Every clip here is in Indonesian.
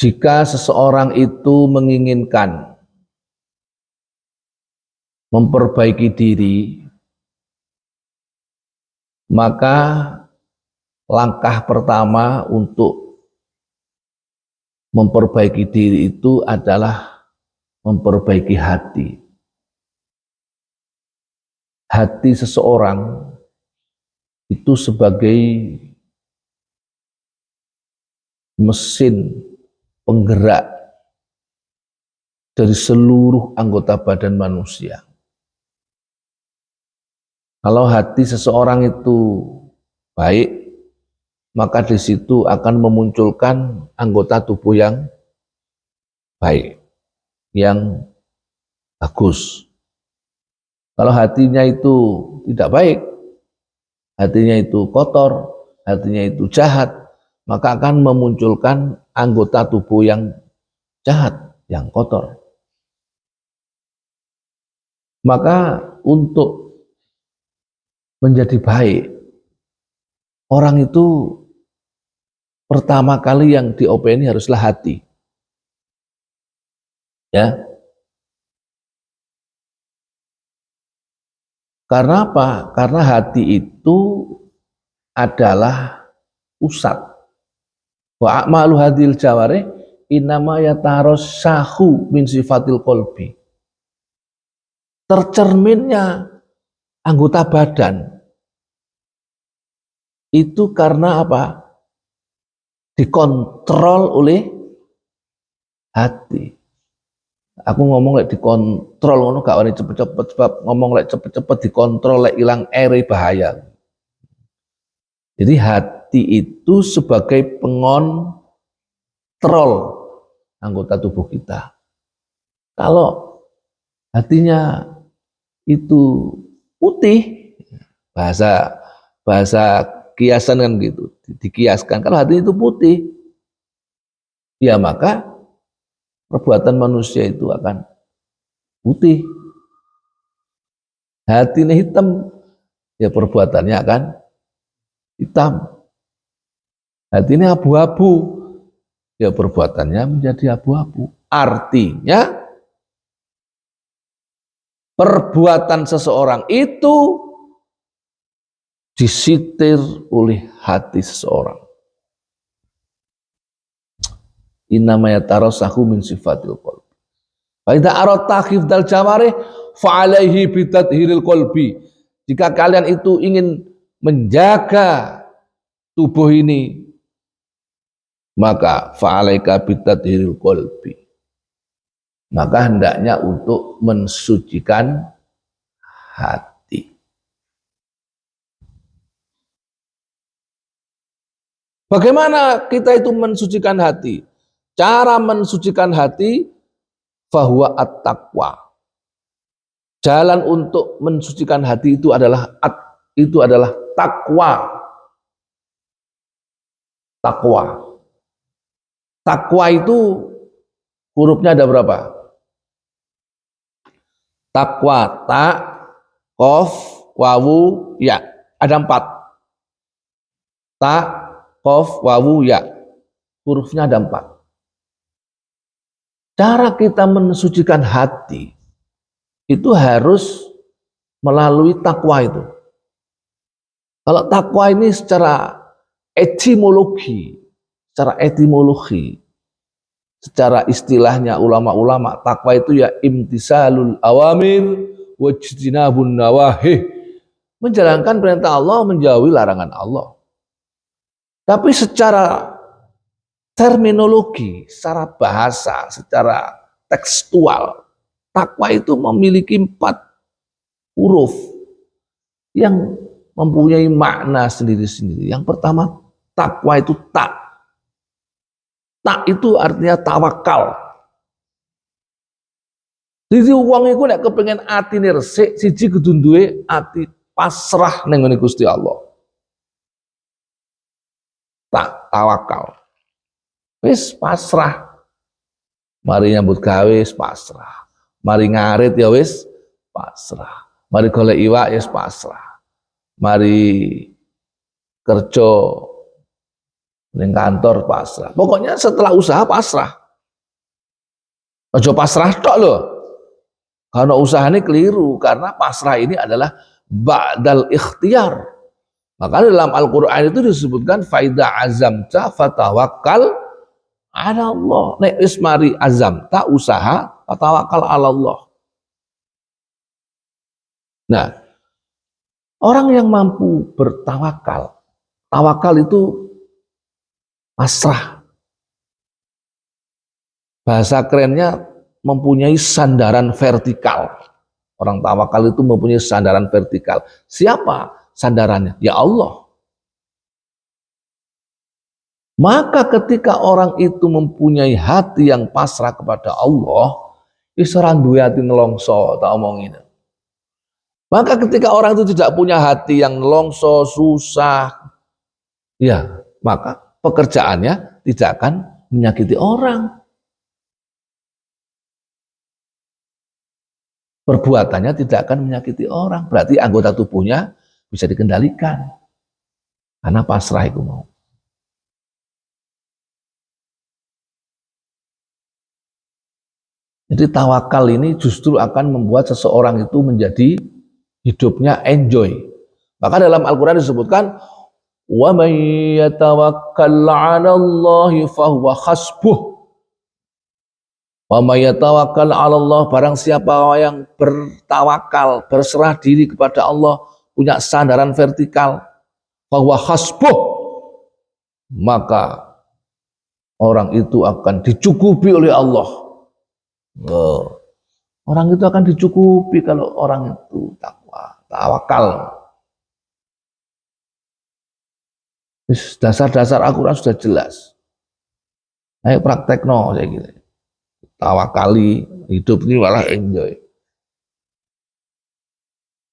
Jika seseorang itu menginginkan memperbaiki diri, maka langkah pertama untuk memperbaiki diri itu adalah memperbaiki hati. Hati seseorang itu sebagai mesin penggerak dari seluruh anggota badan manusia. Kalau hati seseorang itu baik, maka di situ akan memunculkan anggota tubuh yang baik, yang bagus. Kalau hatinya itu tidak baik, hatinya itu kotor, hatinya itu jahat, maka akan memunculkan anggota tubuh yang jahat, yang kotor. Maka untuk menjadi baik, orang itu pertama kali yang diopeni haruslah hati. Ya. Karena apa? Karena hati itu adalah pusat. Wa a'malu hadil jawarih innama yatarassahu min sifatil qalbi. Tercerminnya anggota badan itu karena apa? Dikontrol oleh hati. Aku ngomong lek dikontrol ngono gak wani cepet-cepet, sebab ngomong lek cepet-cepet dikontrol lek ilang ere bahaya. Jadi hati itu sebagai pengontrol anggota tubuh kita. Kalau hatinya itu putih, bahasa kiasan kan gitu, dikiaskan. Kalau hati itu putih, ya maka perbuatan manusia itu akan putih. Hatinya hitam, ya perbuatannya akan hitam. Hatinya abu-abu, ya perbuatannya menjadi abu-abu. Artinya perbuatan seseorang itu disitir oleh hati seseorang. Innama yatarassahu min sifatil qalbi. Fa idza aradta hifdzal jawarih fa alaihi bitadhiril qalbi. Jika kalian itu ingin menjaga tubuh ini, maka fa alaika bitadhiril qalbi. Maka hendaknya untuk mensucikan hati. Bagaimana kita itu mensucikan hati? Cara mensucikan hati fahuwa at-taqwa. Jalan untuk mensucikan hati itu adalah takwa. Takwa. Takwa itu hurufnya ada berapa? Takwa, ta, qaf, wawu, ya. Ada 4. Ta, qaf, wawu, ya. Hurufnya ada 4. Cara kita mensucikan hati itu harus melalui takwa itu. Kalau takwa ini secara etimologi, secara istilahnya ulama-ulama, takwa itu ya imtisalul awamir wajtinabun nawahih. Menjalankan perintah Allah, menjauhi larangan Allah. Tapi secara terminologi, secara bahasa, secara tekstual, takwa itu memiliki 4 huruf yang mempunyai makna sendiri-sendiri. Yang pertama, takwa itu tak. Tak itu artinya tawakal. Jadi uang itu nek kepengen atine resik, siji kudu duwe ati pasrah ning ngene Gusti Allah. Tak tawakal. Wis pasrah. Mari nyambut gawe wis pasrah. Mari ngarit ya wis pasrah. Mari golek iwak ya wis pasrah. Mari kerja ning kantor pasrah. Pokoknya setelah usaha pasrah. Ojo pasrah tok loh. Karena usahanya keliru, karena pasrah ini adalah ba'dal ikhtiar. Maka dalam Al-Quran itu disebutkan faida azamta fatawakkal ala Allah. Nek wis mari azamta usaha fatawakkal ala Allah. Nah, orang yang mampu bertawakal, tawakal itu pasrah. Bahasa kerennya mempunyai sandaran vertikal. Orang tawakal itu mempunyai sandaran vertikal. Siapa sandarannya? Ya Allah. Maka ketika orang itu mempunyai hati yang pasrah kepada Allah, isran duwe hati nelongso, tak omongin. Maka ketika orang itu tidak punya hati yang nelongso, susah, ya, maka pekerjaannya tidak akan menyakiti orang. Perbuatannya tidak akan menyakiti orang. Berarti anggota tubuhnya bisa dikendalikan. Karena pasrah itu mau. Jadi tawakal ini justru akan membuat seseorang itu menjadi hidupnya enjoy. Maka dalam Al-Quran disebutkan, وَمَنْ يَتَوَكَّلْ عَلَى اللَّهِ فَهُوَ خَسْبُهُ. Wa may yatawakkal 'ala Allah, barang siapa yang bertawakal, berserah diri kepada Allah, punya sandaran vertikal, bahwa hasbuh, maka orang itu akan dicukupi oleh Allah. Orang itu akan dicukupi kalau orang itu takwa, tawakal. Dasar-dasar Al-Quran sudah jelas. Ayo praktekno saya gitu. Tawakali, hidup ini malah enjoy.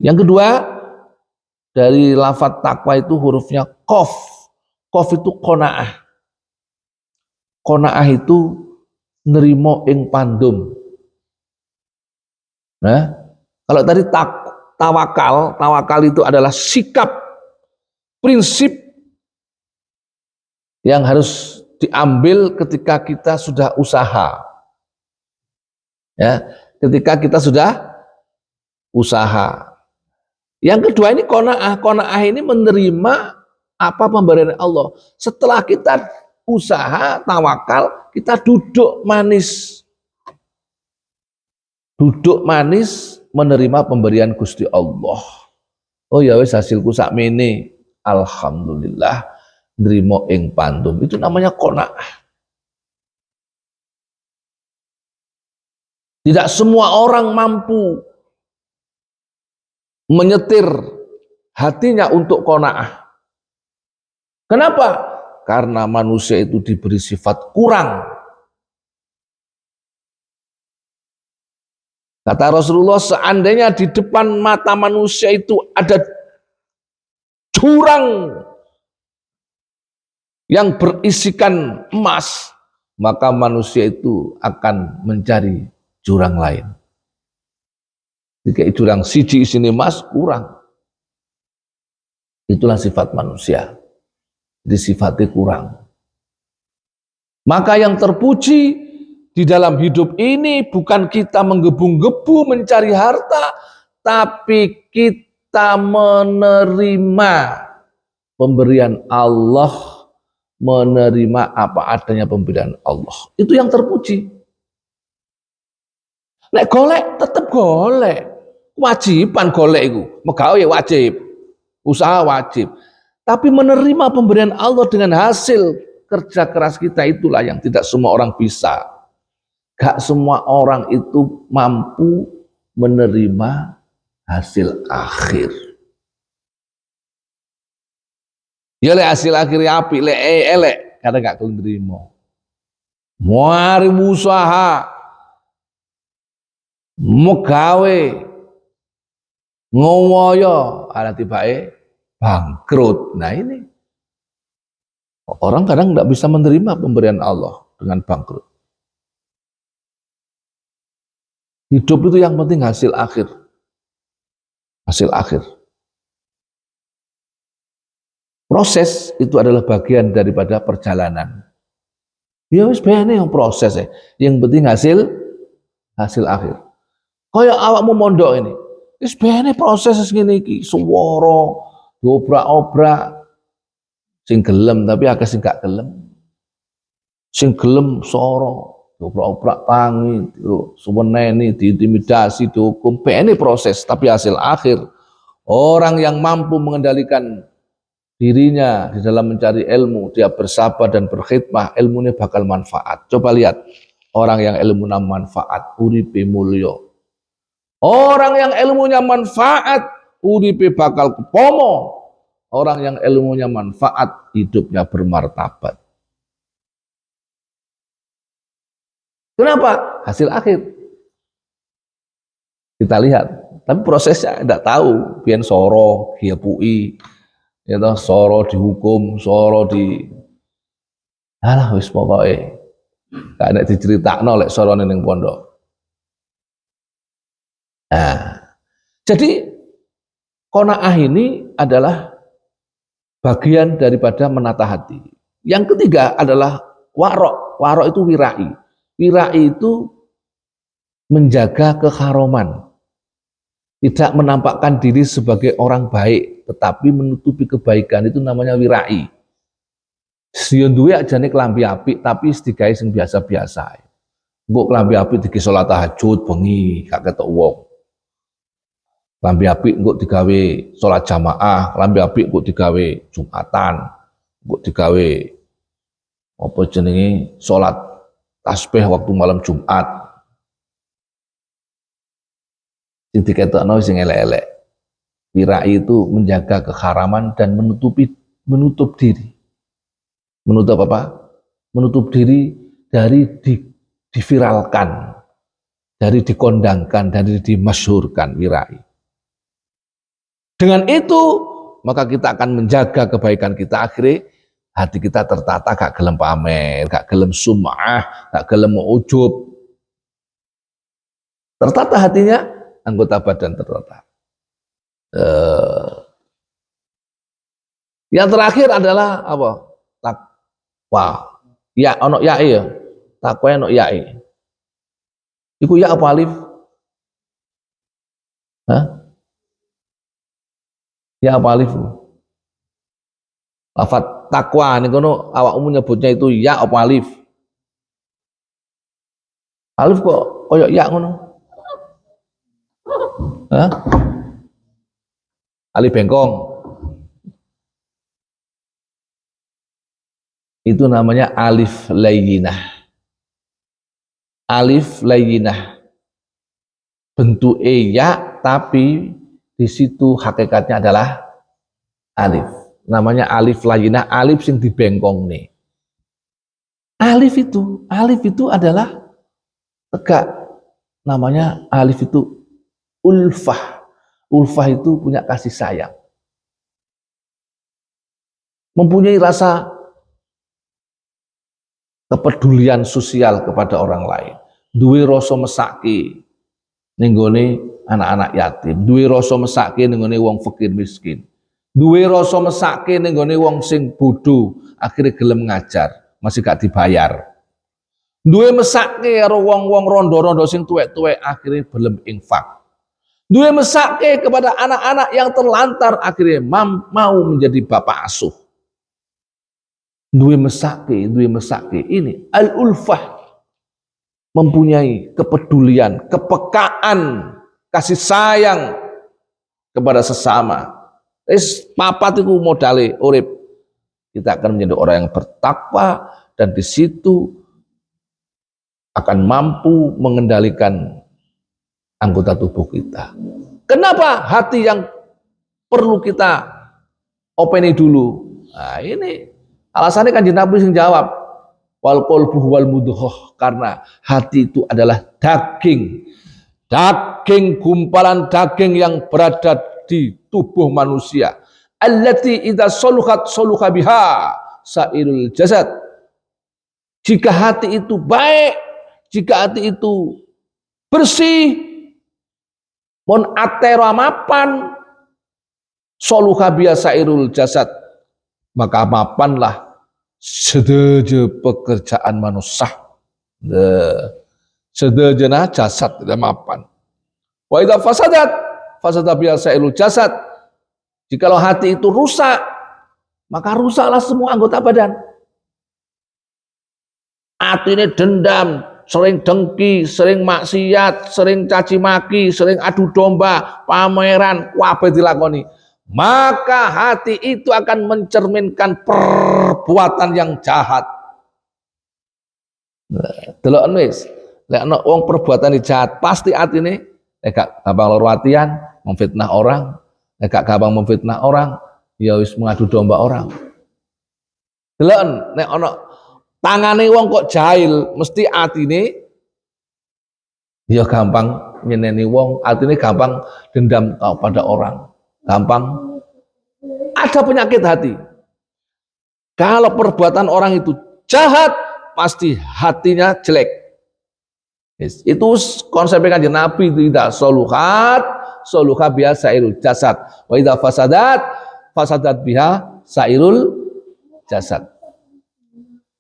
Yang kedua, dari lafadz takwa itu hurufnya qaf. Qaf itu qanaah. Qanaah itu nerimo ing pandum. Nah, kalau tadi tawakal itu adalah sikap, prinsip yang harus diambil ketika kita sudah usaha. Ya, ketika kita sudah usaha. Yang kedua ini qanaah. Qanaah ini menerima apa pemberian Allah. Setelah kita usaha, tawakal, kita duduk manis. Duduk manis menerima pemberian Gusti Allah. Oh ya wis hasilku sakmene. Alhamdulillah nrimo ing pandum. Itu namanya qanaah. Tidak semua orang mampu menyetir hatinya untuk qanaah. Kenapa? Karena manusia itu diberi sifat kurang. Kata Rasulullah, seandainya di depan mata manusia itu ada jurang yang berisikan emas, maka manusia itu akan mencari jurang lain. Jika jurang siji isine emas kurang. Itulah sifat manusia. Jadi sifatnya kurang. Maka yang terpuji di dalam hidup ini bukan kita menggebu-gebu mencari harta, tapi kita menerima pemberian Allah, menerima apa adanya pemberian Allah. Itu yang terpuji. Nek golek tetep golek, kewajiban golek itu, megawe wajib, usaha wajib. Tapi menerima pemberian Allah dengan hasil kerja keras kita itulah yang tidak semua orang bisa. Gak semua orang itu mampu menerima hasil akhir. Ya lek hasil akhir apik, lek elek kadang gak kenerima. Mari usaha, megawe, ngowoyo, ada tibake bangkrut. Nah ini orang kadang tidak bisa menerima pemberian Allah dengan bangkrut. Hidup itu yang penting hasil akhir. Hasil akhir. Proses itu adalah bagian daripada perjalanan. Ya wis bayane yang proses ya. Yang penting hasil akhir. Kaya awakmu mondok ini. Wis bayane proses ngene iki, swara, diobrak-obrak. Sing gelem tapi akeh sing gak gelem. Sing gelem swara, diobrak-obrak tangi, suweneni, diintimidasi, dihukum. Bayane proses tapi hasil akhir. Orang yang mampu mengendalikan dirinya di dalam mencari ilmu, dia bersabar dan berkhidmah, ilmunya bakal manfaat. Coba lihat, orang yang ilmunya manfaat, uripe mulya. Orang yang ilmunya manfaat, uripe bakal kepomo. Orang yang ilmunya manfaat, hidupnya bermartabat. Kenapa? Hasil akhir. Kita lihat, tapi prosesnya tidak tahu. Biar soro, diapui, ya toh soro dihukum, soro di alah wis pokoke gak nek diceritakno lek sorone ning pondok. Nah, jadi qanaah ini adalah bagian daripada menata hati. Yang ketiga adalah warok. Warok itu wirai. Wirai itu menjaga keharuman. Tidak menampakkan diri sebagai orang baik, tetapi menutupi kebaikan, itu namanya wirai. Yen duwe ajane klambi apik tapi digawe sing biasa-biasa. Engko klambi apik dike salat tahajud bengi gak ketok wong. Klambi apik engko digawe salat jamaah, klambi apik engko digawe Jumatan, engko digawe apa jenenge salat tasbih waktu malam Jumat. Sing diketokno sing elek-elek. Wirai itu menjaga keharaman dan menutup diri. Menutup apa? Menutup diri dari diviralkan, dari dikondangkan, dari dimasyhurkan, wirai. Dengan itu, maka kita akan menjaga kebaikan kita. Akhirnya hati kita tertata, gak gelem pamer, gak gelem sum'ah, gak gelem ujub. Tertata hatinya, anggota badan tertata. Yang terakhir adalah apa? Takwa. Ya, ono yae ya. Takwa ono yae. Iku ya apa alif? Hah? Ya apa alif? Lafat takwa nih kono awakmu nyebutnya itu ya apa alif? Alif kok koyo ya ngono? Hah? Alif bengkong. Itu namanya alif layyinah. Alif layyinah. Bentuk ya tapi di situ hakikatnya adalah alif. Namanya alif layyinah, alif sing dibengkong nih. Alif itu adalah tegak. Namanya alif itu ulfah. Ulfah itu punya kasih sayang. Mempunyai rasa kepedulian sosial kepada orang lain. Duwe rasa mesake ning gone anak-anak yatim. Duwe rasa mesake ning gone wong fakir miskin. Duwe rasa mesake ning gone wong sing bodho, akhirnya gelem ngajar, masih gak dibayar. Duwe mesake karo wong-wong rondo-rondo sing tuwek-tuwek, akhirnya gelem infak. Duwe mesake kepada anak-anak yang terlantar, akhirnya mau menjadi bapak asuh. Duwe mesake. Ini al-ulfah. Mempunyai kepedulian, kepekaan, kasih sayang kepada sesama. Papat itu modale urip. Kita akan menjadi orang yang bertakwa dan di situ akan mampu mengendalikan anggota tubuh kita. Kenapa hati yang perlu kita openi dulu? Nah, ini alasannya kan Nabi sing jawab, wal qalbu wal mudghah, karena hati itu adalah daging gumpalan daging yang berada di tubuh manusia. Allati idza saluhat saluha biha sairul jasad. Jika hati itu baik, jika hati itu bersih, mon atero mapan, soluha biasa irul jasad, maka mapanlah sedaya pekerjaan manusia. Sedaya jasad tidak mapan. Wa idza fasada biasa ilul jasad. Jikalau hati itu rusak, maka rusaklah semua anggota badan. Hati ini dendam, sering dengki, sering maksiat, sering caci maki, sering adu domba, pameran, kabeh dilakoni. Maka hati itu akan mencerminkan perbuatan yang jahat. Delok wis, lek ana wong perbuatan jahat, pasti atine nek gak gampang loro atian, memfitnah orang, nek gak gampang memfitnah orang, ya wis mengadu domba orang. Delok nek ana tangane wong kok jahil, mesti atine ya gampang nyeneni wong, atine gampang dendam pada orang. Gampang ada penyakit hati. Kalau perbuatan orang itu jahat, pasti hatinya jelek. Itu konsepnya Kanjeng Nabi, tidak soluha biha sairul jasad. Wa idza fasadat biha sairul jasad.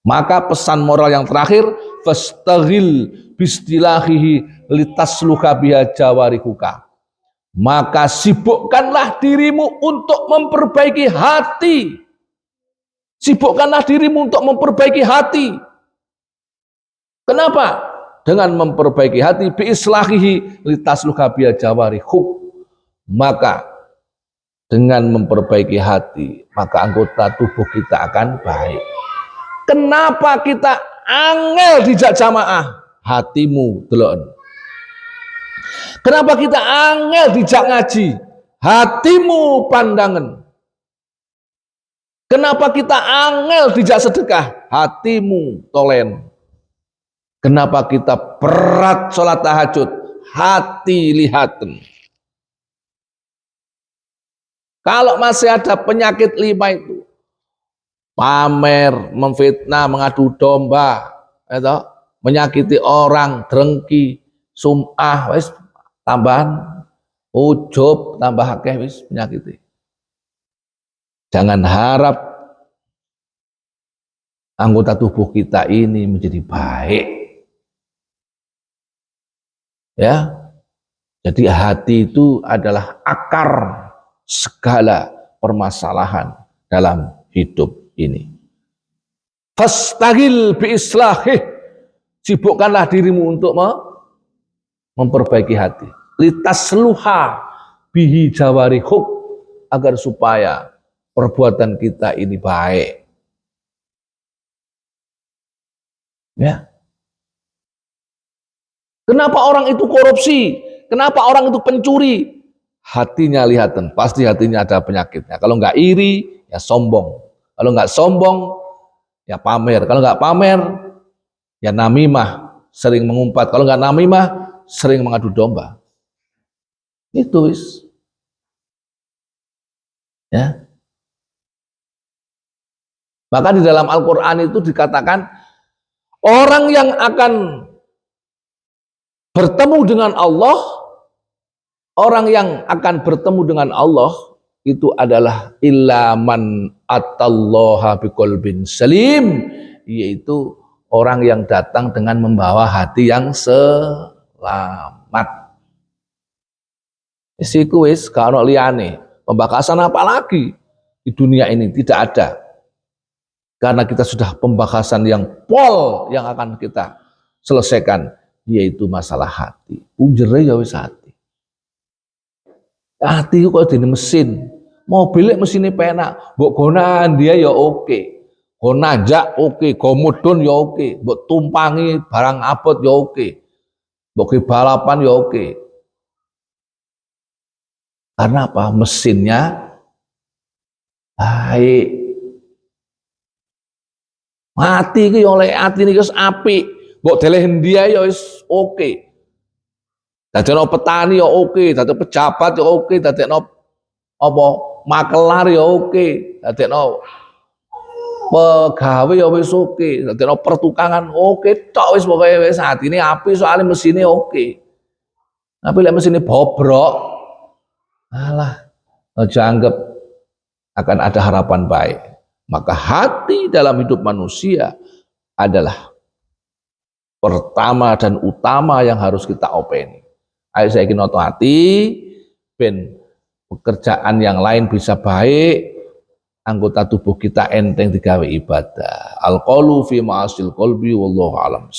Maka pesan moral yang terakhir, fastaghil bistilahihi litasluha biha jawarikuka. Maka sibukkanlah dirimu untuk memperbaiki hati. Sibukkanlah dirimu untuk memperbaiki hati. Kenapa? Dengan memperbaiki hati, biislahihi litasluha biha jawarihuk. Maka dengan memperbaiki hati, maka anggota tubuh kita akan baik. Kenapa kita angel dijak jamaah? Hatimu delok. Kenapa kita angel dijak ngaji? Hatimu pandangan. Kenapa kita angel dijak sedekah? Hatimu tolen. Kenapa kita berat sholat tahajud? Hati lihaten. Kalau masih ada penyakit 5 itu, pamer, memfitnah, mengadu domba, menyakiti orang, drengki, sum'ah, wis tambahan, ujub, tambah akeh wis penyakit. Jangan harap anggota tubuh kita ini menjadi baik. Ya. Jadi hati itu adalah akar segala permasalahan dalam hidup ini. Fastagil biislahih. Sibukkanlah dirimu untuk memperbaiki hati. Litasluha bihi jawarihuk, agar supaya perbuatan kita ini baik. Ya. Kenapa orang itu korupsi? Kenapa orang itu pencuri? Hatinya lihatan, pasti hatinya ada penyakitnya. Kalau nggak iri, ya sombong. Kalau nggak sombong, ya pamer. Kalau nggak pamer, ya namimah, sering mengumpat. Kalau nggak namimah, sering mengadu domba. Itu wis. Ya. Maka di dalam Al-Quran itu dikatakan orang yang akan bertemu dengan Allah, orang yang akan bertemu dengan Allah itu adalah ilaman atallaha biqalbin salim, yaitu orang yang datang dengan membawa hati yang selamat. Isiku wis gak ono liyane. Pembahasan apa lagi di dunia ini tidak ada. Karena kita sudah pembahasan yang pol yang akan kita selesaikan, yaitu masalah hati. Punjere ya wis hati. Hati itu kalau dene mesin, mobilnya mesinnya penak, mbok gonaan dia ya oke. Go najak oke, go mudhun ya oke, mbok tumpangi barang abot ya oke. Mbok balapan ya oke. Karena apa? Mesinnya baik. Mati ki oleh ati niki wis apik, mbok deleh dia ya wis oke. Dadekno petani ya oke, dadekno pejabat ya oke, dadekno apa makelar ya oke, dadekno pegawe ya wis oke, dadekno pertukangan oke tok wis pokoke wis atine apik soalnya mesinnya oke. Tapi lek mesinnya bobrok, alah aja anggap akan ada harapan baik. Maka hati dalam hidup manusia adalah pertama dan utama yang harus kita openi. Ayo saya ingin noto hati, ben pekerjaan yang lain bisa baik, anggota tubuh kita enteng digawe ibadah. Al-qaulu fi ma'asil qalbi wallahu alam.